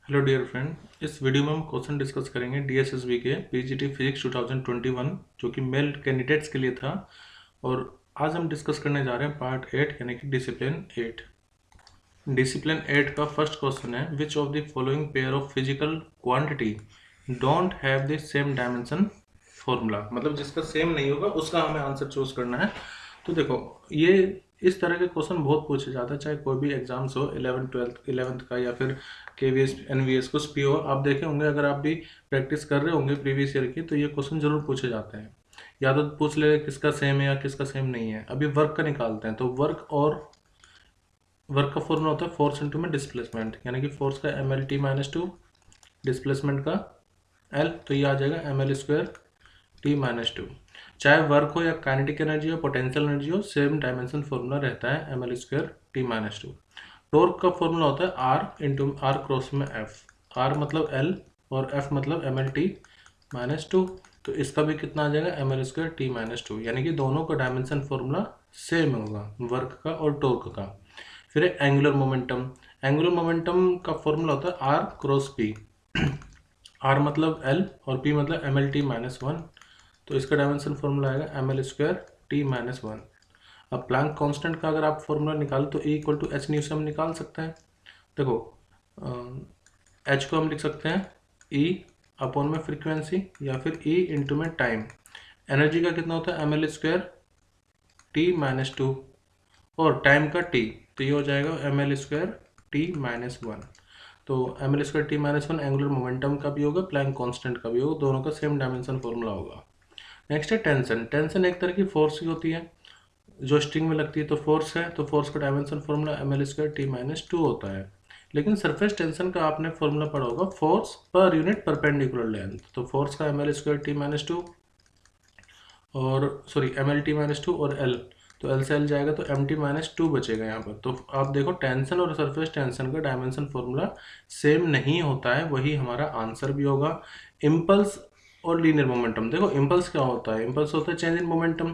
Hello dear friend, इस video में हम क्वेश्चन डिस्कस करेंगे डीएसएसबी के पीजीटी फिजिक्स 2021 जो कि मेल कैंडिडेट्स के लिए था। और आज हम डिस्कस करने जा रहे हैं पार्ट 8 यानी कि डिसिप्लिन 8। डिसिप्लिन 8 का फर्स्ट क्वेश्चन है, which of the following pair of physical quantity don't have the same dimension formula. मतलब जिसका सेम नहीं होगा उसका हमें आंसर चूज करना है। तो देखो, ये इस तरह के क्वेश्चन बहुत पूछे जाते हैं, चाहे कोई भी एग्जाम्स हो, 11th 12th 11th का या फिर केवीएस एनवीएस कुछ भी हो। आप देखे होंगे, अगर आप भी प्रैक्टिस कर रहे होंगे प्रीवियस ईयर की, तो ये क्वेश्चन जरूर पूछे जाते हैं। या तो पूछ ले किसका सेम है या किसका सेम नहीं है। अभी वर्क का निकालते हैं, तो वर्क का फॉर्मूला होता है फोर्स इंटू में डिस्प्लेसमेंट, यानी कि फोर्स का M L T minus two, displacement का एल, तो ये आ जाएगा M L square T minus two. चाहे वर्क हो या काइनेटिक एनर्जी हो, पोटेंशियल एनर्जी हो, सेम डायमेंशन फॉर्मूला रहता है M L square T minus two. Torque का फॉर्मूला होता है आर इंटू आर क्रॉस में एफ। आर मतलब एल और एफ मतलब M L T minus two. तो इसका भी कितना आ जाएगा, M L square T minus two. यानी कि दोनों का डायमेंशन फॉर्मूला सेम होगा, वर्क का और टॉर्क का। फिर एंगुलर मोमेंटम। एंगुलर मोमेंटम का फॉर्मूला होता है आर क्रॉस पी। आर मतलब एल और पी मतलब M L T minus one. तो इसका डायमेंशन फॉर्मूला आएगा M L square T minus one. अब प्लैंक कांस्टेंट का अगर आप फॉर्मूला निकालो तो E equal to H nu से हम निकाल सकते हैं। देखो, एच को हम लिख सकते हैं E अपॉन में फ्रीक्वेंसी या फिर E इंटू में टाइम। एनर्जी का कितना होता है, M L square T minus two और टाइम का टी, तो ये हो जाएगा M L square T minus one. तो M L square T minus one angular momentum का भी होगा, प्लैंक कांस्टेंट का भी होगा, दोनों का सेम डायमेंशन फॉर्मूला होगा। नेक्स्ट है टेंशन। टेंशन एक तरह की फोर्स की होती है जो स्ट्रिंग में लगती है, तो फोर्स है, तो फोर्स का dimension formula M L square T minus two होता है। लेकिन सरफेस टेंशन का आपने फॉर्मूला पढ़ा होगा, फोर्स पर यूनिट परपेंडिकुलर लेंथ। तो फोर्स का M L square T minus two और sorry M L T minus two और एल, तो एल से एल जाएगा तो एम टी माइनस टू बचेगा यहाँ पर। तो आप देखो, टेंशन और सरफेस टेंशन का डायमेंशन फॉर्मूला सेम नहीं होता है, वही हमारा आंसर भी होगा। इम्पल्स और लीनियर मोमेंटम। देखो, इम्पल्स क्या होता है, इम्पल्स होता है चेंज इन मोमेंटम,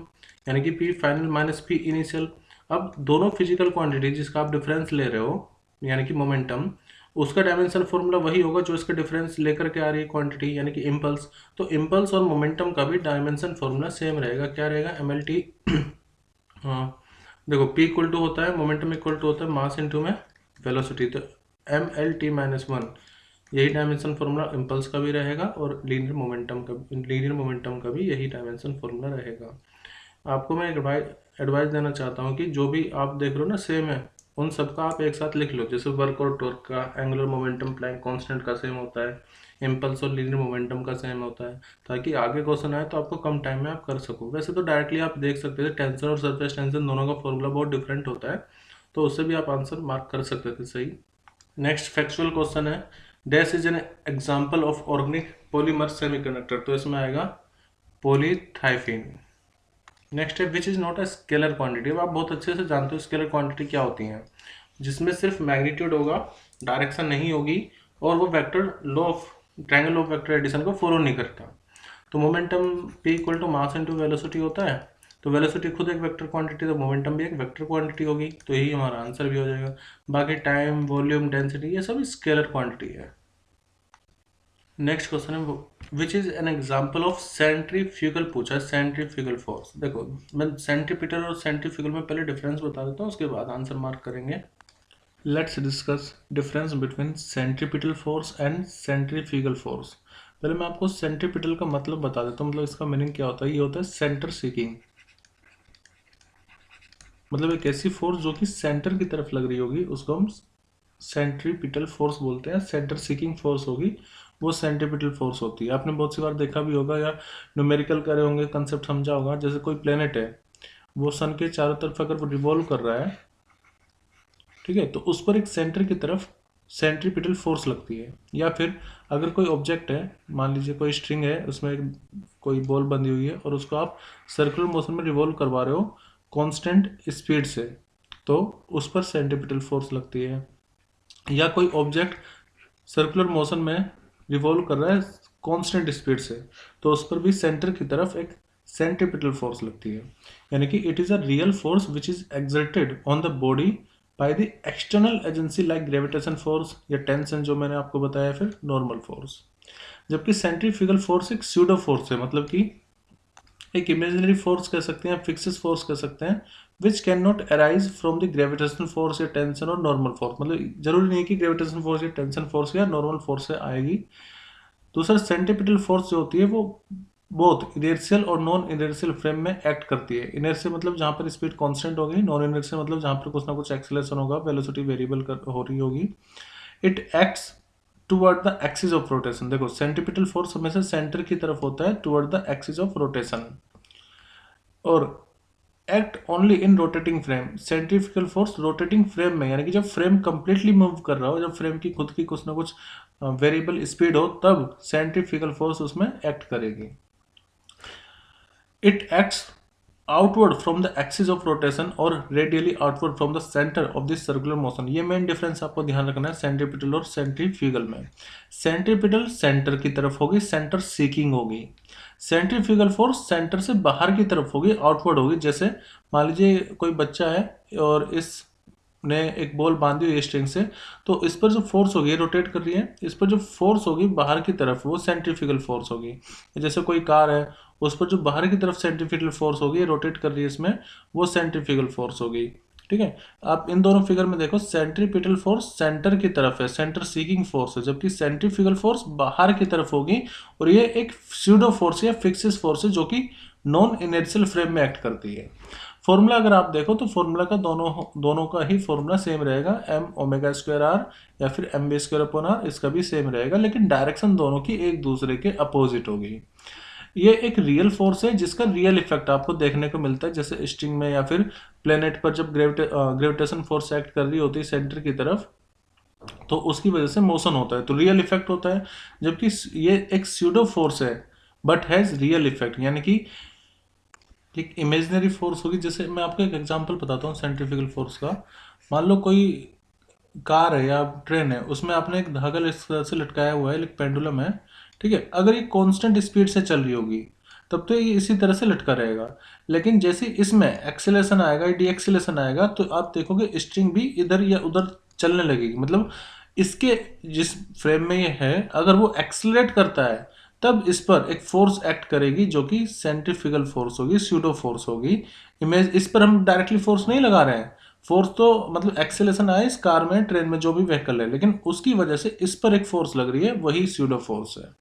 यानी कि P final minus P initial. अब दोनों फिजिकल क्वांटिटी जिसका आप डिफरेंस ले रहे हो, यानी कि मोमेंटम, उसका डायमेंशन फॉर्मूला वही होगा जो इसका डिफरेंस लेकर के आ रही है क्वांटिटी, यानी कि इम्पल्स। तो इम्पल्स और मोमेंटम का भी डायमेंशन फॉर्मूला सेम रहेगा। क्या रहेगा, एम एल टी हाँ, देखो, P इक्वल टू होता है, मोमेंटम इक्वल टू होता है मास इंटू में वेलोसिटी। तो M L T minus one, यही डायमेंशन फॉर्मूला इम्पल्स का भी रहेगा और लीनियर मोमेंटम का भी यही डायमेंशन फॉर्मूला रहेगा। आपको मैं एडवाइस देना चाहता हूँ कि जो भी आप देख रहे हो ना सेम है, उन सबका आप एक साथ लिख लो। जैसे वर्क और टॉर्क का, एंगुलर मोमेंटम प्लैंक कांस्टेंट का सेम होता है, इम्पल्स और लीनियर मोमेंटम का सेम होता है, ताकि आगे क्वेश्चन आए तो आपको कम टाइम में आप कर सको। वैसे तो डायरेक्टली आप देख सकते थे, टेंशन और सरफेस टेंशन दोनों का फॉर्मूला बहुत डिफरेंट होता है, तो उससे भी आप आंसर मार्क कर सकते थे सही। नेक्स्ट फैक्चुअल क्वेश्चन है, dash is an example of organic polymer semiconductor. तो इसमें आएगा पॉलीथाइफिन। नेक्स्ट है, which is not a scalar quantity. अब आप बहुत अच्छे से जानते हो स्केलर क्वांटिटी क्या होती हैं, जिसमें सिर्फ मैग्नीट्यूड होगा, डायरेक्शन नहीं होगी, और वो vector law of triangle of vector addition को फॉलो नहीं करता। तो momentum P equal to mass into velocity होता है, तो वेलोसिटी खुद एक वेक्टर क्वांटिटी, तो मोमेंटम भी एक वेक्टर क्वांटिटी होगी, तो यही हमारा आंसर भी हो जाएगा। बाकी टाइम, वॉल्यूम, डेंसिटी, ये सब स्केलर क्वांटिटी है। नेक्स्ट क्वेश्चन है, which is an example of centrifugal पूछा है, सेंट्रीफ्यूगल फोर्स। देखो, मैं सेंट्रीपिटल और सेंट्रीफ्यूगल में पहले डिफरेंस बता देता हूँ, उसके बाद आंसर मार्क करेंगे। Let's discuss difference between centripetal force and centrifugal force. पहले मैं आपको सेंट्रीपिटल का मतलब बता देता हूँ, मतलब इसका मीनिंग क्या होता है। ये होता है सेंटर सीकिंग, मतलब एक ऐसी फोर्स जो कि सेंटर की तरफ लग रही होगी, उसको हम सेंट्रीपिटल फोर्स बोलते हैं। सेंटर सीकिंग फोर्स होगी वो सेंट्रीपिटल फोर्स होती है। आपने बहुत सी बार देखा भी होगा या न्यूमेरिकल करे होंगे, कंसेप्ट समझा होगा। जैसे कोई प्लेनेट है, वो सन के चारों तरफ अगर वो रिवॉल्व कर रहा है, ठीक है, तो उस पर एक सेंटर की तरफ सेंट्रीपिटल फोर्स लगती है। या फिर अगर कोई ऑब्जेक्ट है, मान लीजिए कोई स्ट्रिंग है, उसमें कोई बॉल बंधी हुई है और उसको आप सर्कुलर मोशन में रिवॉल्व करवा रहे हो कांस्टेंट स्पीड से, तो उस पर सेंट्रीपिटल फोर्स लगती है। या कोई ऑब्जेक्ट सर्कुलर मोशन में रिवॉल्व कर रहा है कांस्टेंट स्पीड से, तो उस पर भी सेंटर की तरफ एक सेंट्रीपिटल फोर्स लगती है। यानी कि it is a real force which is exerted on the body by the external agency like gravitation force या टेंशन जो मैंने आपको बताया, फिर नॉर्मल फोर्स। जबकि सेंट्रीफ्यूगल फोर्स एक स्यूडो फोर्स है, मतलब कि एक इमेजिनरी फोर्स कह सकते हैं, फिक्सिस फोर्स कह सकते हैं, which can not arise from the gravitational force या टेंशन और नॉर्मल फोर्स। मतलब जरूरी नहीं कि ग्रेविटेशन फोर्स या टेंशन फोर्स या नॉर्मल फोर्स से आएगी। दूसरा सेंट्रीपिटल फोर्स जो होती है वो बोथ इनर्शियल और नॉन इनर्शियल फ्रेम में एक्ट करती है। इनर्शियल मतलब जहाँ पर स्पीड कांस्टेंट होगी, नॉन इनर्शियल मतलब जहाँ पर कुछ ना कुछ एक्सेलरेशन होगा, वेलोसिटी वेरिएबल हो रही होगी। It acts toward the axis of rotation. देखो सेंट्रीपिटल फोर्स हमेशा सेंटर की तरफ होता है, toward the axis of rotation, और act only in rotating frame. Centrifugal force rotating frame में, यानी कि जब फ्रेम कंप्लीटली मूव कर रहा हो, जब फ्रेम की खुद की कुछ ना कुछ वेरिएबल स्पीड हो, तब सेंट्रीफ्यूगल फोर्स उसमें एक्ट करेगी। It acts outward from the axis of rotation और radially outward from the centre of this circular motion. ये मेन डिफरेंस आपको ध्यान रखना है सेंट्रीपिटल और सेंट्रीफ्यूगल में। सेंट्रीपिटल सेंटर की तरफ होगी, सेंटर सीकिंग होगी। सेंट्रीफ्यूगल फोर्स सेंटर से बाहर की तरफ होगी, आउटवर्ड होगी। जैसे मान लीजिए कोई बच्चा है और इस ने एक बॉल बांधी हुई है स्ट्रिंग से, तो इस पर जो फोर्स होगी, रोटेट कर रही है, इस पर जो फोर्स होगी बाहर की तरफ, वो सेंट्रीफ्यूगल फोर्स होगी। जैसे कोई कार है, उस पर जो बाहर की तरफ सेंट्रीफ्यूगल फोर्स होगी, रोटेट कर रही है इसमें, वो सेंट्रीफ्यूगल फोर्स होगी। ठीक है, आप इन दोनों फिगर में देखो, सेंट्रीपिटल फोर्स सेंटर की तरफ है, सेंटर सीकिंग फोर्स है, जबकि सेंट्रीफ्यूगल फोर्स बाहर की तरफ होगी, और ये एक स्यूडो फोर्स या फिक्सिस फोर्स है जो कि नॉन इनर्शियल फ्रेम में एक्ट करती है। फॉर्मूला अगर आप देखो तो फॉर्मूला का दोनों का ही फॉर्मूला सेम रहेगा, एम ओमेगा स्क्वायर आर या फिर M B square upon R, इसका भी सेम रहेगा, लेकिन डायरेक्शन दोनों की एक दूसरे के अपोजिट होगी। ये एक रियल फोर्स है जिसका रियल इफेक्ट आपको देखने को मिलता है, जैसे स्ट्रिंग में या फिर प्लेनेट पर जब ग्रेविटेशन फोर्स एक्ट कर रही होती है सेंटर की तरफ, तो उसकी वजह से मोशन होता है, तो रियल इफेक्ट होता है। जबकि ये एक स्यूडो फोर्स है बट हैज रियल इफेक्ट, यानी कि एक इमेजिनरी फोर्स होगी। जैसे मैं आपको एक एग्जांपल बताता हूँ सेंट्रीफ्यूगल फोर्स का। मान लो कोई कार है या ट्रेन है, उसमें आपने एक धागा इस तरह से लटकाया हुआ है, एक पेंडुलम है, ठीक है। अगर ये कांस्टेंट स्पीड से चल रही होगी तब तो ये इसी तरह से लटका रहेगा, लेकिन जैसे इसमें एक्सेलेरेशन आएगा, डी एक्सेलेरेशन आएगा, तो आप देखोगे स्ट्रिंग भी इधर या उधर चलने लगेगी। मतलब इसके जिस फ्रेम में ये है, अगर वो एक्सेलरेट करता है तब इस पर एक फोर्स एक्ट करेगी जो कि सेंट्रीफ्यूगल फोर्स होगी, स्यूडो फोर्स होगी। इमेज इस पर हम डायरेक्टली फोर्स नहीं लगा रहे हैं, फोर्स तो मतलब एक्सेलेरेशन आया इस कार में, ट्रेन में, जो भी व्हीकल है, लेकिन उसकी वजह से इस पर एक फोर्स लग रही है, वही स्यूडो फोर्स है।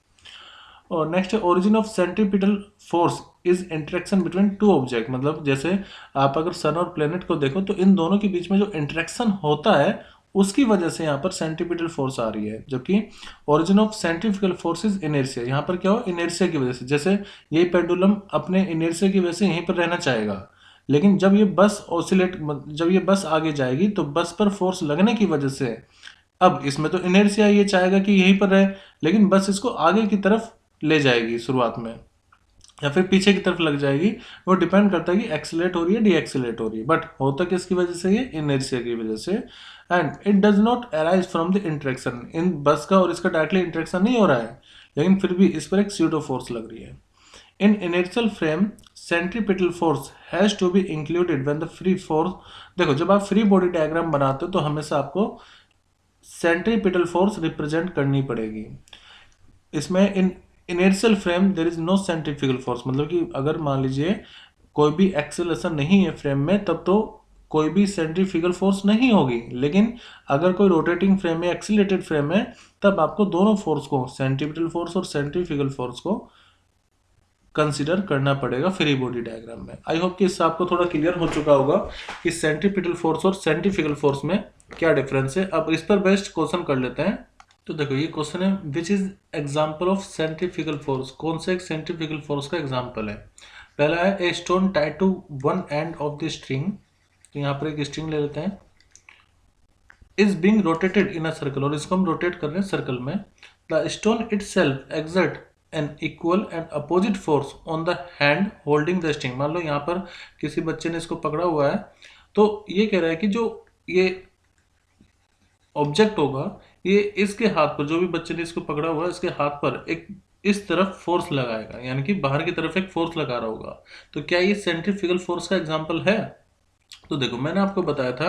और नेक्स्ट है origin of centripetal force is interaction between two object. मतलब जैसे आप अगर सन और प्लेनेट को देखो तो इन दोनों के बीच में जो इंटरेक्शन होता है उसकी वजह से यहाँ पर सेंट्रीपिटल फोर्स आ रही है। जबकि origin of centrifugal force is inertia, यहाँ पर क्या हो, इनर्शिया की वजह से। जैसे ये पेंडुलम अपने इनर्शिया की वजह से यहीं पर रहना चाहेगा, लेकिन जब ये बस आगे जाएगी तो बस पर फोर्स लगने की वजह से, अब इसमें तो इनर्शिया ये चाहेगा कि यहीं पर रहे, लेकिन बस इसको आगे की तरफ ले जाएगी शुरुआत में, या फिर पीछे की तरफ लग जाएगी। वो डिपेंड करता है कि एक्सीलरेट हो रही है, डी एक्सीलरेट हो रही है, बट होता किसकी वजह से, ये इनर्शिया की वजह से। And it does not arise from the interaction. इन बस का और इसका डायरेक्टली इंटरेक्शन नहीं हो रहा है, लेकिन फिर भी इस पर एक स्यूडो फोर्स लग रही है। In inertial frame centripetal force has to be included when the free force. देखो जब आप फ्री बॉडी डायग्राम बनाते हो तो हमेशा आपको सेंट्रीपिटल फोर्स रिप्रेजेंट करनी पड़ेगी। इसमें in inertial frame there is no centrifugal force, मतलब कि अगर मान लीजिए कोई भी एक्सेलरेशन नहीं है फ्रेम में, तब तो कोई भी सेंट्रीफ्यूगल फोर्स नहीं होगी। लेकिन अगर कोई रोटेटिंग फ्रेम है, एक्सीलरेटेड फ्रेम है, तब आपको दोनों फोर्स को, सेंट्रीपिटल फोर्स और सेंट्रीफ्यूगल फोर्स को कंसीडर करना पड़ेगा फ्री बॉडी डायग्राम में। आई होप कि इससे आपको थोड़ा क्लियर हो चुका होगा कि सेंट्रीपिटल फोर्स और सेंट्रीफ्यूगल फोर्स में क्या डिफरेंस है। अब इस पर बेस्ड क्वेश्चन कर लेते हैं। तो देखो ये क्वेश्चन है, which is example of centrifugal force. कौन सा एक सेंट्रीफ्यूगल फोर्स का एग्जाम्पल है। पहला है a stone tied to one end of the string. तो यहाँ पर एक स्ट्रिंग ले लेते हैं, is being rotated in a circle, और इसको हम रोटेट कर रहे हैं सर्कल में। The stone itself exert an equal and opposite force on the hand holding the string. मान लो यहाँ पर किसी बच्चे ने इसको पकड़ा हुआ है, तो ये कह रहा है कि जो ये ऑब्जेक्ट होगा, ये इसके हाथ पर, जो भी बच्चे ने इसको पकड़ा हुआ है, इसके हाथ पर एक इस तरफ फोर्स लगाएगा, यानी कि बाहर की तरफ एक फोर्स लगा रहा होगा। तो क्या ये सेंट्रीफ्यूगल फोर्स का एग्जांपल है। तो देखो मैंने आपको बताया था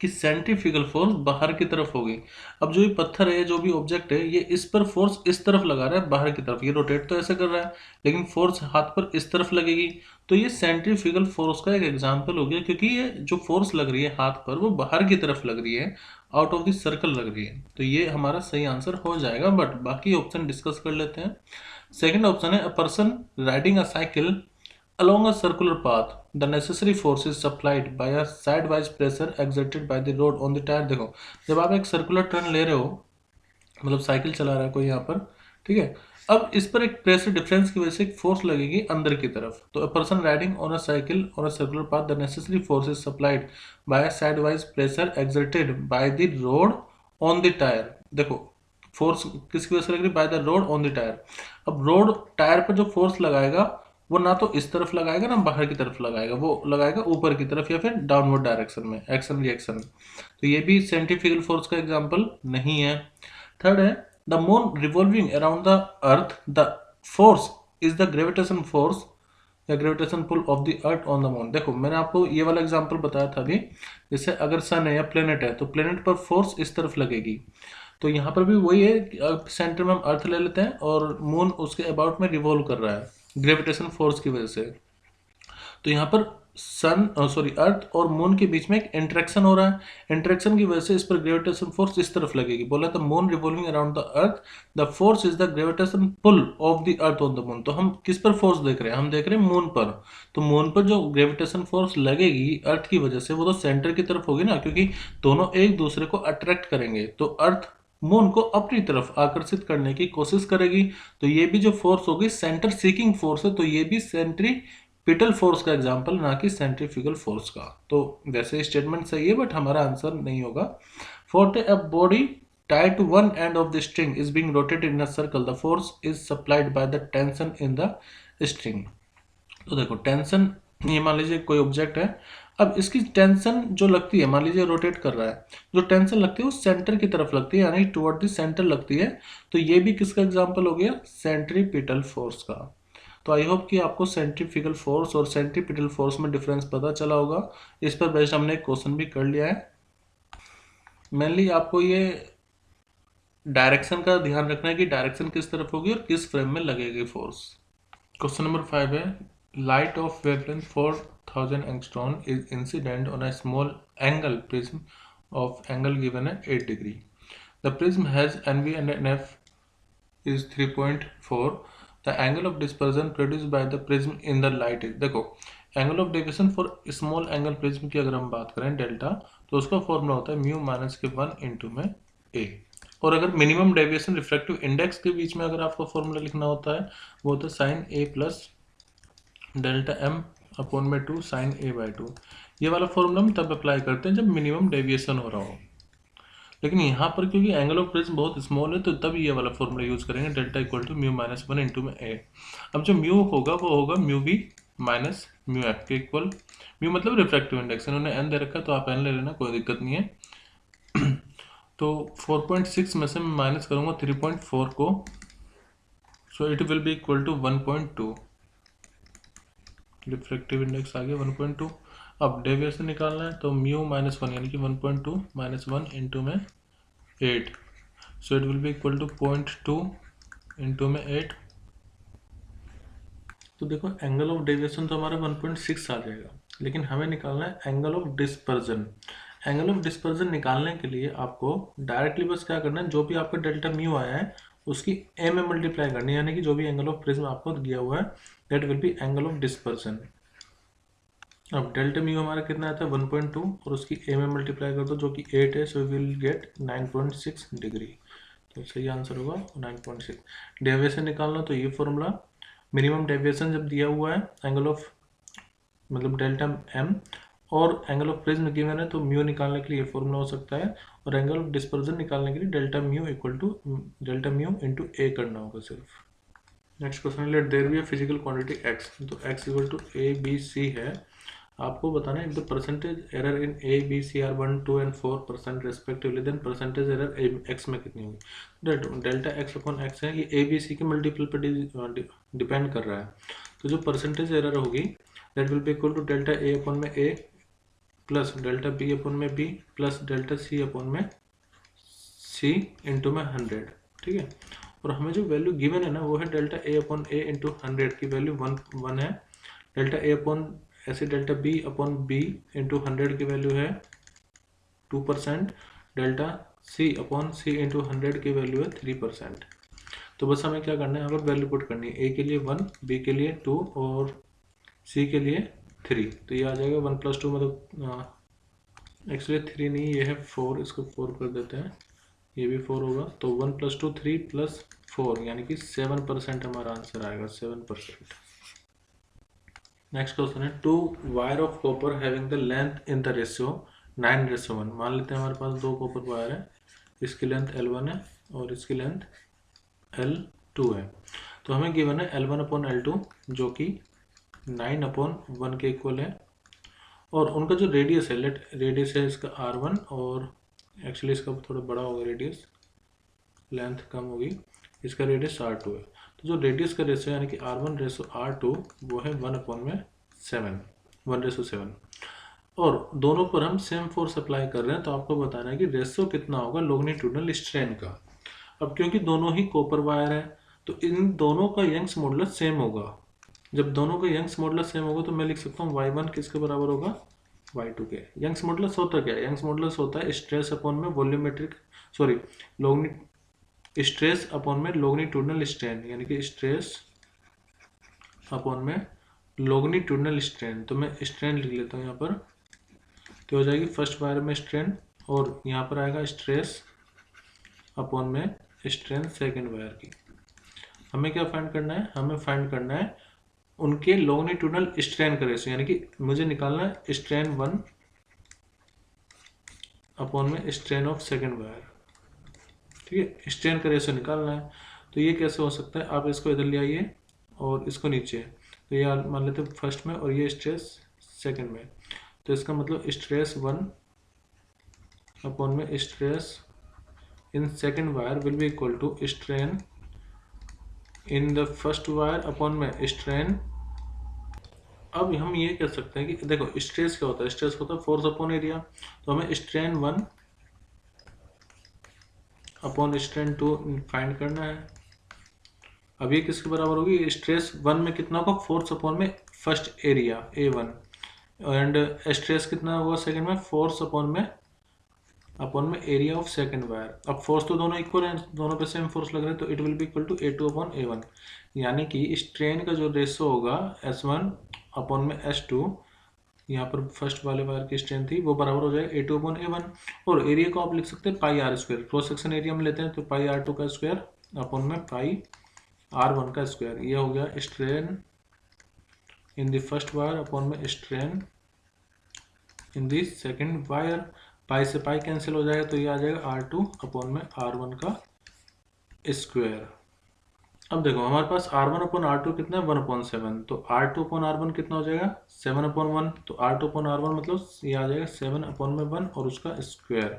कि सेंट्रीफ्यूगल फोर्स बाहर की तरफ होगी। अब जो ये पत्थर है, जो भी ऑब्जेक्ट है, ये इस पर फोर्स इस तरफ लगा रहा है, बाहर की तरफ। ये रोटेट तो ऐसे कर रहा है, लेकिन फोर्स हाथ पर इस तरफ लगेगी। तो ये सेंट्रीफ्यूगल फोर्स का एक एग्जाम्पल हो गया, क्योंकि ये जो फोर्स लग रही है हाथ पर, वो बाहर की तरफ लग रही है, आउट ऑफ द सर्कल लग रही है। तो ये हमारा सही आंसर हो जाएगा। बट बाकी ऑप्शन डिस्कस कर लेते हैं। सेकेंड ऑप्शन है, a person riding a cycle along a circular path, the necessary force is supplied by a sidewise pressure exerted by the road on the tire। देखो, जब आप एक सर्कुलर टर्न ले रहे हो, मतलब साइकिल चला रहा है कोई यहाँ पर, ठीक है, अब इस पर एक प्रेशर डिफरेंस की वजह से एक फोर्स लगेगी अंदर की तरफ। तो a person riding on a cycle on a circular path, the necessary force is supplied by a sideways pressure exerted by the road on the tyre. देखो, फोर्स किसकी वजह से लग रही है? By the road on the tyre. अब road tyre पर जो फोर्स लगाएगा, वो ना तो इस तरफ लगाएगा ना बाहर की तरफ लगाएगा, वो लगाएगा ऊपर की तरफ या फिर डाउनवर्ड डायरेक्शन में, एक्शन रिएक्शन। तो ये भी सेंट्रीफ्यूगल फोर्स का एग्जांपल नहीं है। थर्ड है, the moon revolving around the earth, the force is the gravitation force या gravitation pull of the earth on the moon. देखो, मैंने आपको ये वाला एग्जांपल बताया था अभी। जैसे अगर सन है या प्लेनेट है, तो प्लेनेट पर फोर्स इस तरफ लगेगी। तो यहाँ पर भी वही है, सेंटर में हम अर्थ ले लेते हैं और मून उसके अबाउट में रिवॉल्व कर रहा है ग्रेविटेशन फोर्स की वजह से। तो यहाँ पर अर्थ और मून के बीच में एक इंटरेक्शन हो रहा है। इंटरेक्शन की वजह से इस पर ग्रेविटेशन फोर्स इस तरफ लगेगी। बोला था moon revolving around the earth, the force is the gravitation pull of the earth on the moon. तो हम किस पर फोर्स देख रहे हैं? हम देख रहे हैं मून पर। तो मून पर जो ग्रेविटेशन फोर्स लगेगी अर्थ की वजह से, वो तो सेंटर की तरफ होगी ना, क्योंकि दोनों एक दूसरे को अट्रैक्ट करेंगे। तो अर्थ मून को अपनी तरफ आकर्षित करने की कोशिश करेगी। तो ये भी जो फोर्स होगी सेंटर सीकिंग फोर्स है। तो ये भी सेंट्रीपिटल फोर्स का एग्जांपल, ना कि सेंट्रीफ्यूगल फोर्स का। तो वैसे स्टेटमेंट सही है, बट हमारा आंसर नहीं होगा। Fourth, a body tied to one end of the string is being rotated in a circle, the force is supplied by the tension in the string। तो देखो, टेंशन, ये मान लीजिए कोई ऑब्जेक्ट है। अब इसकी टेंशन जो लगती है, मान लीजिए रोटेट कर रहा है, जो टेंशन लगती है वो सेंटर की तरफ लगती है, यानी टुवर्ड द सेंटर लगती है। तो ये भी किसका एग्जांपल हो गया? सेंट्रीपिटल फोर्स का। तो आई होप कि आपको सेंट्रीफ्यूगल फोर्स और सेंट्रीपिटल फोर्स में डिफरेंस पता चला होगा। इस पर बेस्ड हमने एक क्वेश्चन भी कर लिया है। मेनली आपको ये डायरेक्शन का ध्यान रखना है कि डायरेक्शन किस तरफ होगी और किस फ्रेम में लगेगी फोर्स। क्वेश्चन नंबर 5 है, light of wavelength 4000 angstrom is incident on a small angle prism of angle given है 8 degree. The prism has NV and NF is 3.4। the angle of dispersion produced by the prism in the light is। देखो, angle of deviation for small angle prism की अगर हम बात करें delta, तो उसका formula होता है म्यू माइनस के 1 इंटू में ए। और अगर मिनिमम डेविएशन रिफ्रैक्टिव इंडेक्स के बीच में अगर आपको फॉर्मूला लिखना होता है, वो होता है साइन ए प्लस डेल्टा एम अपॉन में 2 साइन ए बाई 2। ये वाला फॉर्मूला हम तब अप्लाई करते हैं जब मिनिमम डेविएशन हो रहा हो। लेकिन यहाँ पर क्योंकि एंगल ऑफ प्रिज्म बहुत स्मॉल है, तो तब ये वाला फॉर्मूला यूज करेंगे, delta equal to mu minus 1 into में ए। अब जो म्यू होगा वो होगा mu B minus mu F के इक्वल। म्यू मतलब रिफ्रैक्टिव इंडेक्स, इन्होंने एन दे रखा, तो आप एन ले लेना, कोई दिक्कत नहीं है। तो 4.6 में से मैं माइनस करूँगा 3.4 को, so it will be equal to 1.2। Refractive index आ गया 1.2। अब डेविएशन निकालना है, तो म्यू माइनस 1 यानी कि 1.2 माइनस 1 इंटू में 8, so it will be equal to 0.2 into में 8। तो देखो, एंगल ऑफ डेविएशन तो हमारा 1.6 आ जाएगा, लेकिन हमें निकालना है angle of dispersion. Angle of dispersion निकालने के लिए आपको डायरेक्टली बस क्या करना है, जो भी आपका डेल्टा म्यू आया है उसकी ए में मल्टीप्लाई करनी है, यानी कि जो भी एंगल ऑफ प्रिज्म आपको दिया हुआ है that will B angle of dispersion. अब डेल्टा म्यू हमारा कितना आता है 1.2 और उसकी ए में मल्टीप्लाई कर दो जो कि 8 है, सो विल गेट 9.6 डिग्री। तो सही आंसर होगा 9.6। डेविएशन निकालना, तो ये फॉर्मूला मिनिमम डेविएशन जब दिया हुआ है एंगल ऑफ मतलब डेल्टा एम और एंगल ऑफ प्रिज्म गिवन है, तो म्यू निकालने के लिए ये फॉर्मूला हो सकता है, और एंगल ऑफ डिस्पर्जन निकालने के लिए delta mu equal to delta mu into A करना होगा सिर्फ। Next question, let there be a physical quantity x, तो x equal to A B C है। आपको बताना है the percentage error in A B C are 1, 2 and 4% respectively, then percentage error X में कितनी होगी। डेल्टा एक्स अपॉन एक्स है, ये ए बी सी के मल्टीपल पर डिपेंड कर रहा है। तो जो परसेंटेज एरर होगी that will be equal to delta A upon में A plus delta B upon में B plus delta C upon में सी इंटू में 100, ठीक है। और हमें जो वैल्यू गिवन है ना वो है delta A upon A into 100 की वैल्यू 1 है, डेल्टा ए अपॉन ऐसे delta B upon B into 100 की वैल्यू है 2%, delta C upon C into 100 की वैल्यू है 3%। तो बस हमें क्या करना है, यहाँ पर वैल्यू पुट करनी है, ए के लिए 1, बी के लिए 2 और सी के लिए 3। तो ये आ जाएगा 1 + 2 मतलब एक्चुअली 3 नहीं, ये है 4, इसको 4 कर देते हैं, ये भी 4 होगा। तो 1 + 2 3 + 4 यानी कि 7% हमारा आंसर आएगा, 7%। नेक्स्ट क्वेश्चन है 2 wire of copper having the length in the ratio 9:1। मान लेते हैं हमारे पास 2 कॉपर वायर है, इसकी लेंथ L1 है और इसकी लेंथ L2 है। तो हमें गिवन है L1/L2 जो कि 9/1 के इक्वल है, और उनका जो रेडियस है, रेडियस है इसका R1 और एक्चुअली इसका थोड़ा बड़ा होगा रेडियस, लेंथ कम होगी, इसका रेडियस R2 है। तो जो रेडियस का रेशियो यानी कि R1:R2 वो है 1/7। और दोनों पर हम सेम फोर्स अप्लाई कर रहे हैं, तो आपको बताना है कि रेशियो कितना होगा लोंगिट्यूडनल स्ट्रेन का। अब क्योंकि दोनों ही कॉपर वायर है तो इन दोनों का यंग्स मॉडुलस सेम होगा। जब दोनों का यंग्स मॉडुलस सेम होगा तो मैं लिख सकता हूँ y1 किसके बराबर होगा, y2 के। यंग्स मॉडुलस होता क्या है, यंग्स मॉडुलस होता है स्ट्रेस अपॉन में वॉल्यूमेट्रिक स्ट्रेस अपॉन में लोंगिट्यूडनल स्ट्रेन, यानी कि स्ट्रेस अपॉन में लोंगिट्यूडनल स्ट्रेन। तो मैं स्ट्रेन लिख लेता हूँ यहाँ पर, तो हो जाएगी फर्स्ट वायर में स्ट्रेन और यहाँ पर आएगा स्ट्रेस अपॉन में स्ट्रेन सेकेंड वायर की। हमें क्या फाइंड करना है, हमें फाइंड करना है उनके लोंगिट्यूडनल स्ट्रेन का रेशियो, यानी कि मुझे निकालना है स्ट्रेन 1 अपॉन में स्ट्रेन ऑफ सेकेंड वायर, ठीक है। स्ट्रेन का रेशियो निकालना है, तो ये कैसे हो सकता है, आप इसको इधर ले आइए और इसको नीचे, तो ये मान लेते हैं फर्स्ट में और ये स्ट्रेस सेकेंड में। तो इसका मतलब स्ट्रेस 1 अपॉन में stress in second wire will be equal to strain in the first wire upon में स्ट्रेन। अब हम ये कह सकते हैं कि देखो स्ट्रेस क्या होता है, स्ट्रेस होता है फोर्स अपॉन एरिया, तो हमें स्ट्रेन 1 अपॉन स्ट्रेन 2 फाइंड करना है। अब ये किसके बराबर होगी, स्ट्रेस 1 में कितना होगा, फोर्स अपॉन में first area A1, and stress कितना होगा सेकंड में, फोर्स अपॉन में एरिया ऑफ सेकंड वायर। अब फोर्स तो दोनों इक्वल हैं, दोनों पे सेम फोर्स लग रहे हैं, तो it will be equal to A2/A1, यानी कि स्ट्रेन का जो रेशो होगा S1 अपॉन में S2, यहाँ पर फर्स्ट वाले वायर की स्ट्रेन थी, वो बराबर हो जाएगा A2/A1। और एरिया को आप लिख सकते हैं πr², क्रॉस सेक्शन एरिया में लेते हैं तो πr2 का स्क्वायर अपॉन में πr1 का स्क्वायर। ये हो गया strain in the first wire upon में strain in the second wire. Pi से पाई कैंसिल हो जाएगा, तो ये आ जाएगा R2 अपॉन में R1 का स्क्वायर। अब देखो हमारे पास R1/R2 कितना है, 1/7, तो R2/R1 कितना हो जाएगा, 7/1, तो R2/R1 मतलब ये आ जाएगा 7/1 और उसका स्क्वायर।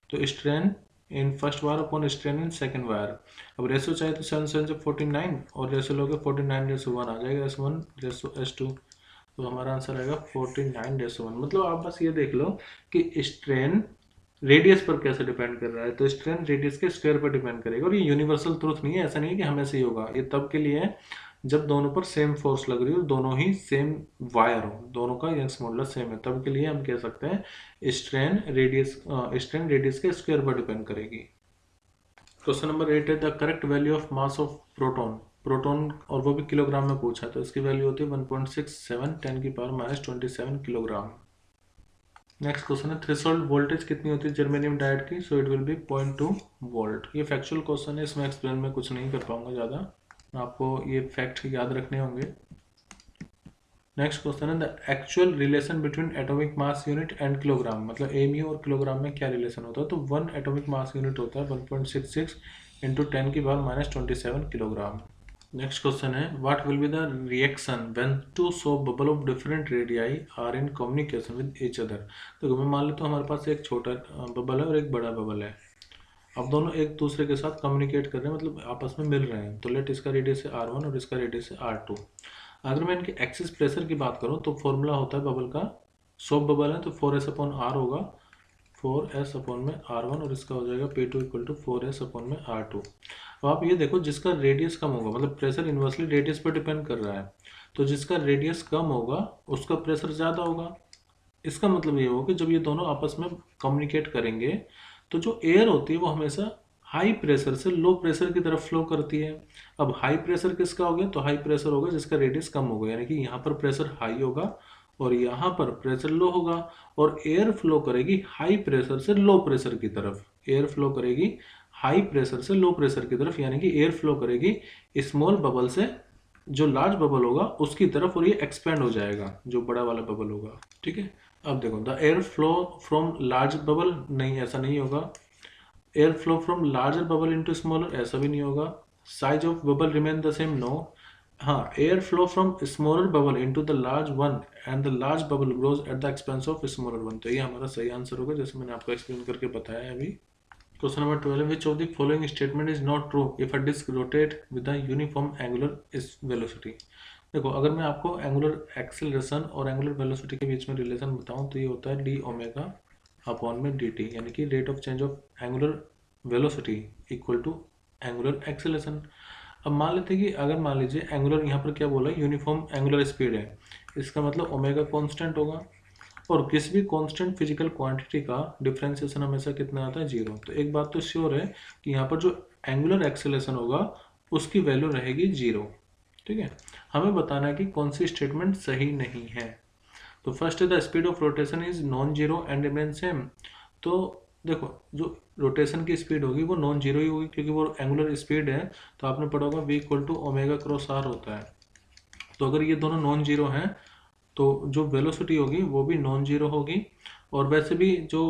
तो strain in first wire upon strain in second wire. अब रेशो चाहिए तो 7 से 49 और रेशो लोगे 49:1 आ जाएगा, S1:S2, तो हमारा आंसर आएगा 49:1। मतलब आप बस ये देख लो कि स्ट्रेन रेडियस पर कैसे डिपेंड कर रहा है, तो स्ट्रेन रेडियस के स्क्वायर पर डिपेंड करेगा। और ये यूनिवर्सल ट्रूथ नहीं है, ऐसा नहीं है कि हमेशा ही होगा, ये तब के लिए है जब दोनों पर सेम फोर्स लग रही हो, दोनों ही सेम वायर हो, दोनों का यंग्स मॉडुलस सेम है, तब के लिए हम कह सकते हैं स्ट्रेन रेडियस के स्क्वायर पर डिपेंड करेगी। क्वेश्चन नंबर 8 है the correct value of mass of proton और वो भी किलोग्राम में पूछा है, तो इसकी वैल्यू होती है 1.67 10⁻27 किलोग्राम। नेक्स्ट क्वेश्चन है थ्रेशोल्ड वोल्टेज कितनी होती है जर्मेनियम डायोड की, सो इट विल बी 0.2 वोल्ट। ये फैक्चुअल क्वेश्चन है, इसमें एक्सप्लेन में कुछ नहीं कर पाऊंगा ज़्यादा, आपको ये फैक्ट याद रखने होंगे। नेक्स्ट क्वेश्चन है the actual relation between atomic mass unit and kilogram, मतलब एमयू और किलोग्राम में क्या रिलेशन होता है, तो 1 एटॉमिक मास यूनिट होता है 1.66 × 10⁻27 किलोग्राम। नेक्स्ट क्वेश्चन है what will be the reaction when two soap bubble of different radii are in communication with each other. तो मैं मान लेता हूँ हमारे पास एक छोटा बबल है और एक बड़ा बबल है, अब दोनों एक दूसरे के साथ कम्युनिकेट कर रहे हैं, मतलब आपस में मिल रहे हैं। तो लेट इसका रेडियस है R1 और इसका रेडियस है R2। अगर मैं इनके एक्सिस प्रेशर की बात करूँ तो फॉर्मूला होता है बबल का सोप बबल है तो 4s अपॉन आर होगा, 4s अपॉन में r1 और इसका हो जाएगा P2 equal to 4s upon में r2। अब आप ये देखो जिसका रेडियस कम होगा, मतलब प्रेशर इन्वर्सली रेडियस पर डिपेंड कर रहा है, तो जिसका रेडियस कम होगा उसका प्रेशर ज़्यादा होगा। इसका मतलब ये होगा कि जब ये दोनों आपस में कम्युनिकेट करेंगे तो जो एयर होती है वो हमेशा हाई प्रेशर से लो प्रेशर की तरफ फ्लो करती है। अब हाई प्रेशर किसका हो गया, तो हाई प्रेशर होगा जिसका रेडियस कम होगा, यानी कि यहाँ पर प्रेशर हाई होगा और यहाँ पर प्रेशर लो होगा, और एयर फ्लो करेगी हाई प्रेशर से लो प्रेशर की तरफ। एयर फ्लो करेगी हाई प्रेशर से लो प्रेशर की तरफ, यानी कि एयर फ्लो करेगी स्मॉल बबल से जो लार्ज बबल होगा उसकी तरफ, और ये एक्सपेंड हो जाएगा जो बड़ा वाला बबल होगा। ठीक है, अब देखो the air flow from large bubble, नहीं ऐसा नहीं होगा। Air flow from larger bubble into smaller, ऐसा भी नहीं होगा। Size of bubble remain the same, no. हाँ, air flow from smaller bubble into the large one and the large bubble grows at the expense of smaller one, तो ये हमारा सही answer होगा, जैसे मैंने आपको एक्सप्लेन करके बताया अभी। Question number 12, which of the following statement is not true if a disc rotate with a uniform angular velocity. देखो अगर मैं आपको एंगुलर एक्सेलरेशन और एंगुलर वेलोसिटी के बीच में रिलेशन बताऊं तो ये होता है डी ओमेगा अपॉन में डी टी, यानी कि rate of change of angular velocity equal to angular acceleration. अब मान लेते हैं कि अगर मान लीजिए एंगुलर, यहाँ पर क्या बोला है, यूनिफॉर्म एंगुलर स्पीड है, इसका मतलब ओमेगा कांस्टेंट होगा, और किसी भी कांस्टेंट फिजिकल क्वांटिटी का डिफरेंशिएशन हमेशा कितना आता है, 0। तो एक बात तो श्योर है कि यहाँ पर जो एंगुलर एक्सेलरेशन होगा उसकी वैल्यू रहेगी 0। ठीक है, हमें बताना है कि कौन सी स्टेटमेंट सही नहीं है। तो फर्स्ट है the speed of rotation is non zero and remain same. तो देखो जो रोटेशन की स्पीड होगी वो नॉन जीरो ही होगी क्योंकि वो एंगुलर स्पीड है, तो आपने पढ़ा होगा v equal to omega cross R होता है। तो अगर ये दोनों नॉन जीरो हैं तो जो वेलोसिटी होगी वो भी नॉन जीरो होगी, और वैसे भी जो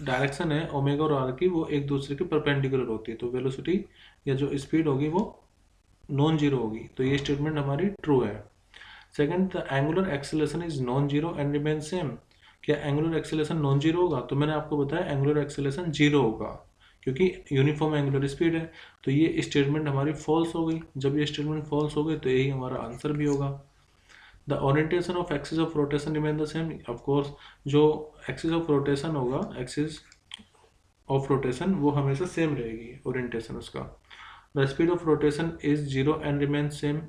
डायरेक्शन है ओमेगा और आर की वो एक दूसरे के परपेंडिकुलर होती है, तो वेलोसिटी या जो स्पीड होगी वो नॉन जीरो होगी, तो ये स्टेटमेंट हमारी ट्रू है। Second, the angular acceleration is non zero and remain same. क्या एंगुलर एक्सेलरेशन नॉन जीरो होगा, तो मैंने आपको बताया एंगुलर एक्सेलरेशन जीरो होगा क्योंकि यूनिफॉर्म एंगुलर स्पीड है, तो ये स्टेटमेंट हमारी फॉल्स हो गई। जब ये स्टेटमेंट फॉल्स हो गई तो यही हमारा आंसर भी होगा। The orientation of axis of rotation remain the same, of course जो एक्सिस ऑफ रोटेशन होगा, एक्सिस ऑफ रोटेशन वो हमेशा सेम रहेगी ओरिएंटेशन उसका। The speed of rotation is zero and remain same.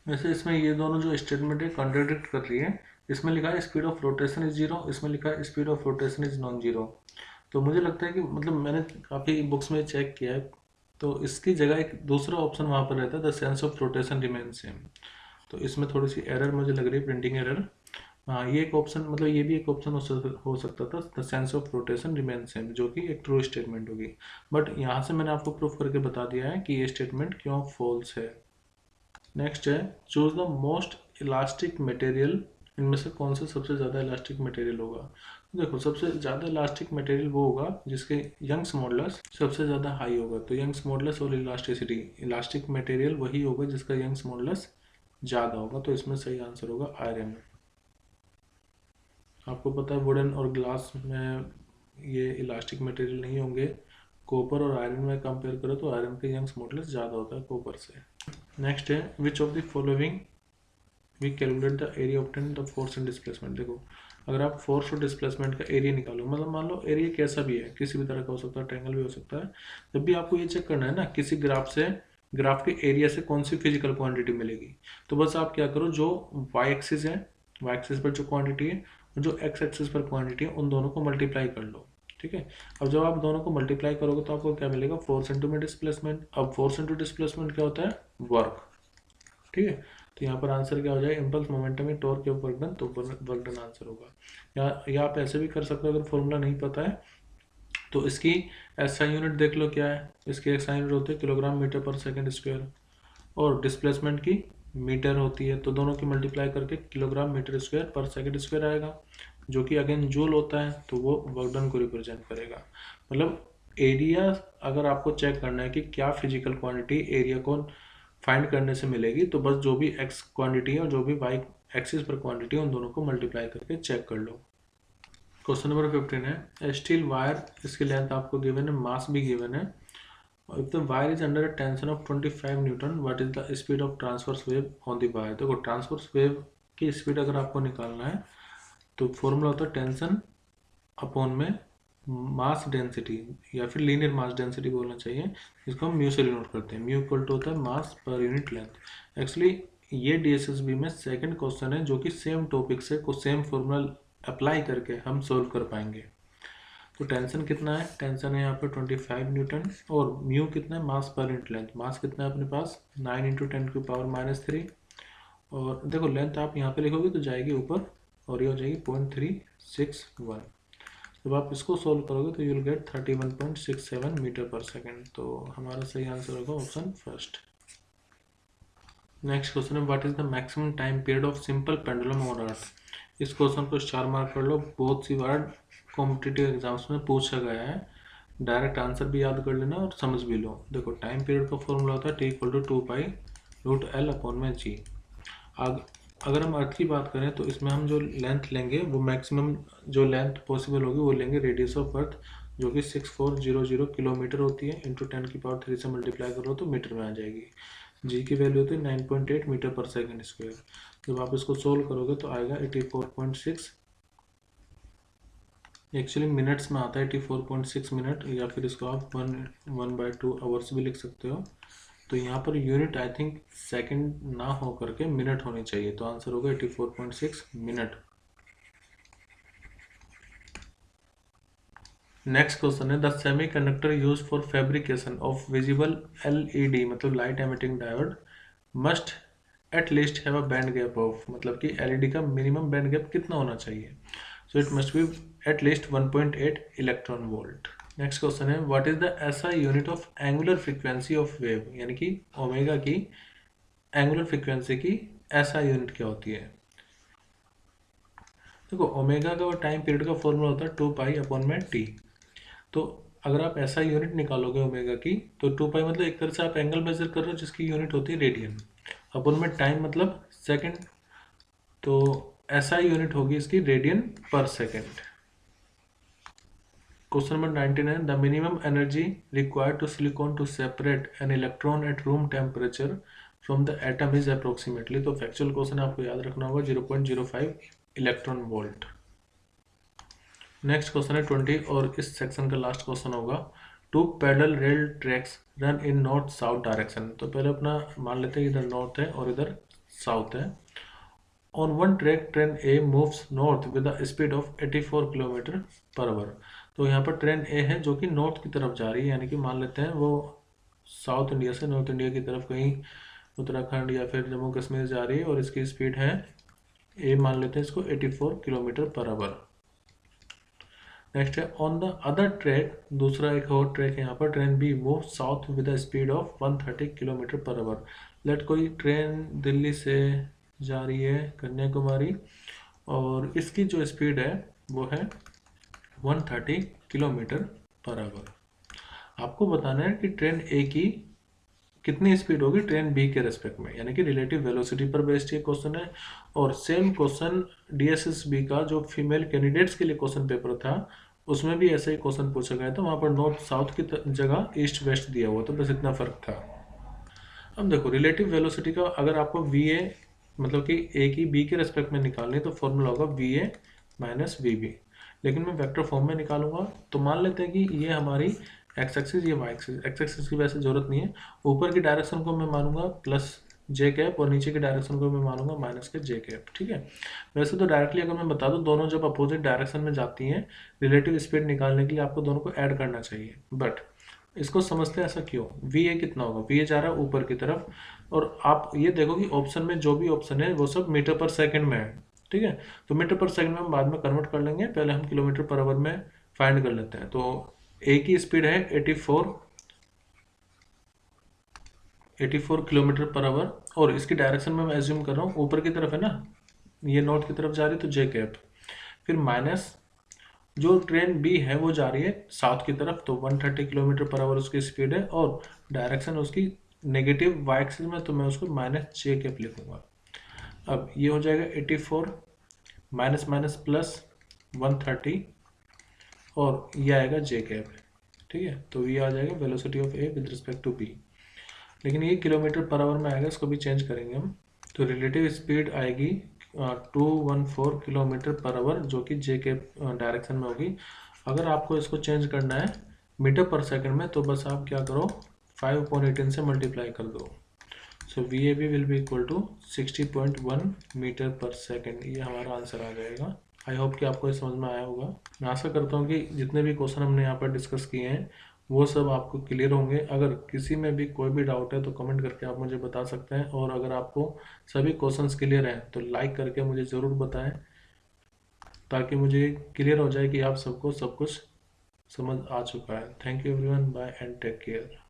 वैसे इसमें ये दोनों जो स्टेटमेंट है कॉन्ट्रडिक्ट कर रही है, इसमें लिखा है speed of rotation is zero, इसमें लिखा है speed of rotation is non zero. तो मुझे लगता है कि मतलब मैंने काफ़ी बुक्स में चेक किया है, तो इसकी जगह एक दूसरा ऑप्शन वहाँ पर रहता है the sense of rotation remain same. तो इसमें थोड़ी सी एरर मुझे लग रही है, प्रिंटिंग एरर। हाँ, ये एक ऑप्शन, मतलब ये भी एक ऑप्शन हो सकता था the sense of rotation remain same, जो कि एक ट्रू स्टेटमेंट होगी, बट यहाँ से मैंने आपको प्रूफ करके बता दिया है कि ये स्टेटमेंट क्यों फॉल्स है। नेक्स्ट है choose the most elastic material, इनमें से कौन सा सबसे ज़्यादा इलास्टिक मटेरियल होगा। तो देखो सबसे ज़्यादा इलास्टिक मटेरियल वो होगा जिसके यंग्स मॉडुलस सबसे ज़्यादा हाई होगा, तो यंग्स मॉडुलस और इलास्टिसिटी, इलास्टिक मटेरियल वही होगा जिसका यंग्स मॉडुलस ज़्यादा होगा, तो इसमें सही आंसर होगा आयरन। आपको पता है वुडन और ग्लास में ये इलास्टिक मटेरियल नहीं होंगे, कॉपर और आयरन में कंपेयर करो तो आयरन का यंग्स मॉडुलस ज़्यादा होता है कॉपर से। नेक्स्ट है which of the following we calculate the area obtain the force and displacement. देखो अगर आप फोर्स और डिस्प्लेसमेंट का एरिया निकालो, मतलब मान लो एरिया कैसा भी है, किसी भी तरह का हो सकता है, ट्रायंगल भी हो सकता है, जब भी आपको ये चेक करना है ना किसी ग्राफ से, ग्राफ के एरिया से कौन सी फिजिकल क्वांटिटी मिलेगी, तो बस आप क्या करो, जो वाई एक्सिस है, वाई एक्सिस पर जो क्वांटिटी है और जो एक्स एक्सिस पर क्वांटिटी है उन दोनों को मल्टीप्लाई कर लो। ठीक है, अब जब आप दोनों को मल्टीप्लाई करोगे तो आपको क्या मिलेगा, फोर्स इंटू में डिस्प्लेसमेंट। अब फोर्स इंटू डिस्प्लेसमेंट क्या होता है, वर्क। ठीक है, तो यहाँ पर आंसर क्या हो जाएगा, इम्पल्स मोमेंटम में टॉर्क ऑफ वर्क डन, तो वर्क डन आंसर होगा। या आप ऐसे भी कर सकते हो, अगर फॉर्मूला नहीं पता है तो इसकी एसआई यूनिट देख लो क्या है, इसकी एसआई यूनिट होती है kilogram metre per second square, और डिस्प्लेसमेंट की मीटर होती है, तो दोनों की मल्टीप्लाई करके किलोग्राम मीटर स्क्वायर पर सेकंड स्क्वायर आएगा, जो कि अगेन जूल होता है, तो वो वर्क डन को रिप्रेजेंट करेगा। मतलब एरिया अगर आपको चेक करना है कि क्या फिजिकल क्वांटिटी एरिया को फाइंड करने से मिलेगी, तो बस जो भी एक्स क्वांटिटी है और जो भी वाई एक्सिस पर क्वांटिटी है उन दोनों को मल्टीप्लाई करके चेक कर लो। क्वेश्चन नंबर 15 है स्टील वायर, इसकी लेंथ आपको गिवन है, मास भी गिवन है। If the wire is under a tension of 25 Newton, what is the speed of transverse wave on the wire. देखो ट्रांसवर्स वेव की स्पीड अगर आपको निकालना है तो फॉर्मूला होता है टेंशन अपॉन में मास डेंसिटी या फिर लीनियर मास डेंसिटी बोलना चाहिए, इसको हम म्यू से डिनोट करते हैं। म्यू इक्वल टू होता है मास पर यूनिट लेंथ। एक्चुअली ये DSSB में सेकंड क्वेश्चन है जो कि सेम टॉपिक से कुछ सेम फॉर्मूला अप्लाई करके हम सोल्व कर पाएंगे। तो टेंशन कितना है, टेंशन है यहाँ पे 25 न्यूटन, और म्यू कितना है, मास पर यूनिट लेंथ। मास कितना है अपने पास 9 × 10⁻³ और देखो लेंथ आप यहाँ पे लिखोगे तो जाएगी ऊपर और ये हो जाएगी 0.361। जब आप इसको सोल्व करोगे तो यू विल गेट 31.67 मीटर पर सेकेंड। तो हमारा सही आंसर होगा ऑप्शन फर्स्ट। नेक्स्ट क्वेश्चन है what is the maximum time period of simple pendulum on earth. इस क्वेश्चन को 4 मार्क कर लो, बहुत सी बार कॉम्पिटिटिव एग्जाम्स में पूछा गया है, डायरेक्ट आंसर भी याद कर लेना और समझ भी लो। देखो टाइम पीरियड का फॉर्मूला होता है T = 2π√L/g। अगर हम अर्थ की बात करें तो इसमें हम जो लेंथ लेंगे वो मैक्सिमम जो लेंथ पॉसिबल होगी वो लेंगे रेडियस ऑफ अर्थ, जो कि 6400 किलोमीटर होती है, इंटू 10⁻³ से मल्टीप्लाई करो तो मीटर में आ जाएगी। जी की वैल्यू होती है 9.8 मीटर पर सेकेंड स्क्वायर। जब आप इसको सोल्व करोगे तो आएगा 84.6, एक्चुअली मिनट्स में आता है 84.6 मिनट, या फिर इसको आप 1/2 आवर्स भी लिख सकते हो। तो यहाँ per unit I think second ना हो करके मिनट होनी चाहिए, तो आंसर होगा 84.6 मिनट। नेक्स्ट क्वेश्चन है the semiconductor used for fabrication of visible LED मतलब light emitting diode must at least have a band gap of, मतलब कि LED का मिनिमम बैंड गैप कितना होना चाहिए। So it must be at least 1.8 electron volt. Next question है what is the SI unit of angular frequency of wave, यानी कि omega की एंगुलर फ्रीक्वेंसी की SI यूनिट क्या होती है। देखो ओमेगा का टाइम पीरियड का फॉर्मूला होता है 2π/T। तो अगर आप SI यूनिट निकालोगे ओमेगा की तो 2π मतलब एक तरह से आप एंगल मेजर कर रहे हो जिसकी यूनिट होती है रेडियन, अपन में टाइम मतलब सेकंड, तो SI यूनिट होगी इसकी रेडियन पर सेकंड। क्वेश्चन नंबर 19 है the minimum energy required to silicon to separate an electron at room temperature from the atom is approximately. तो फैक्चुअल क्वेश्चन आपको याद रखना होगा 0.05 इलेक्ट्रॉन वोल्ट। नेक्स्ट क्वेश्चन है 20 और इस सेक्शन का लास्ट क्वेश्चन होगा two parallel rail tracks run in north south direction. तो पहले अपना मान लेते हैं इधर नॉर्थ है और इधर साउथ है। On one track train A moves north with the speed of 84 km/h। तो यहाँ पर ट्रेन ए है जो कि नॉर्थ की तरफ जा रही है, यानी कि मान लेते हैं वो साउथ इंडिया से नॉर्थ इंडिया की तरफ कहीं उत्तराखंड या फिर जम्मू कश्मीर जा रही है, और इसकी स्पीड है ए, मान लेते हैं इसको 84 km/h। नेक्स्ट है ऑन द अदर ट्रैक, दूसरा एक और ट्रैक है यहाँ पर, train B move south with the speed of 130 km/h। Let कोई ट्रेन दिल्ली से जा रही है कन्याकुमारी और इसकी जो स्पीड है वो है 130 km/h। आपको बताना है कि ट्रेन ए की कितनी स्पीड होगी ट्रेन बी के रेस्पेक्ट में, यानी कि रिलेटिव वेलोसिटी पर बेस्ड ये क्वेश्चन है। और सेम क्वेश्चन DSSB का जो फीमेल कैंडिडेट्स के लिए क्वेश्चन पेपर था उसमें भी ऐसा ही क्वेश्चन पूछा गया था, वहाँ पर नॉर्थ साउथ की जगह ईस्ट वेस्ट दिया हुआ था, बस इतना फर्क था। अब देखो रिलेटिव वेलोसिटी का अगर आपको VA मतलब कि ए की बी के रेस्पेक्ट में निकालनी है तो फॉर्मूला होगा VA - VB, लेकिन मैं वेक्टर फॉर्म में निकालूंगा। तो मान लेते हैं कि ये हमारी एक्स एक्सिस, ये वाई एक्सिस। एक्स एक्सिस की वैसे जरूरत नहीं है, ऊपर की डायरेक्शन को मैं मानूंगा +j और नीचे की डायरेक्शन को मैं मानूंगा -j। ठीक है, वैसे तो डायरेक्टली अगर मैं बता दूं दोनों जब अपोजिट डायरेक्शन में जाती हैं रिलेटिव स्पीड निकालने के लिए आपको दोनों को ऐड करना चाहिए, बट इसको समझते हैं ऐसा क्यों। VA कितना होगा, VA जा रहा है ऊपर की तरफ, और आप ये देखो कि ऑप्शन में जो भी ऑप्शन है वो सब मीटर पर सेकंड में है। ठीक है, तो मीटर पर सेकंड में हम बाद में कन्वर्ट कर लेंगे, पहले हम km/h में फाइंड कर लेते हैं। तो ए की स्पीड है 84 km/h और इसकी डायरेक्शन में मैं एज्यूम कर रहा हूँ ऊपर की तरफ है ना, ये नॉर्थ की तरफ जा रही है तो j, फिर माइनस जो ट्रेन बी है वो जा रही है साउथ की तरफ, तो 130 km/h उसकी स्पीड है और डायरेक्शन उसकी नेगेटिव वाई एक्सिस में, तो मैं उसको -j लिखूंगा। अब ये हो जाएगा 84 माइनस प्लस 130 और ये आएगा j। ठीक है, तो ये आ जाएगा velocity of A with respect to B, लेकिन ये km/h में आएगा, इसको भी चेंज करेंगे हम। तो रिलेटिव स्पीड आएगी 214 किलोमीटर पर आवर, जो कि जे के डायरेक्शन में होगी। अगर आपको इसको चेंज करना है मीटर पर सेकंड में, तो बस आप क्या करो 5/18 से मल्टीप्लाई कर दो। So V A B will be equal to 60.1 metre per second, ये हमारा आंसर आ जाएगा। आई होप कि आपको ये समझ में आया होगा। मैं आशा करता हूँ कि जितने भी क्वेश्चन हमने यहाँ पर डिस्कस किए हैं वो सब आपको क्लियर होंगे। अगर किसी में भी कोई भी डाउट है तो कमेंट करके आप मुझे बता सकते हैं, और अगर आपको सभी क्वेश्चंस क्लियर हैं तो लाइक करके मुझे ज़रूर बताएं, ताकि मुझे क्लियर हो जाए कि आप सबको सब कुछ समझ आ चुका है। Thank you everyone, bye and take care.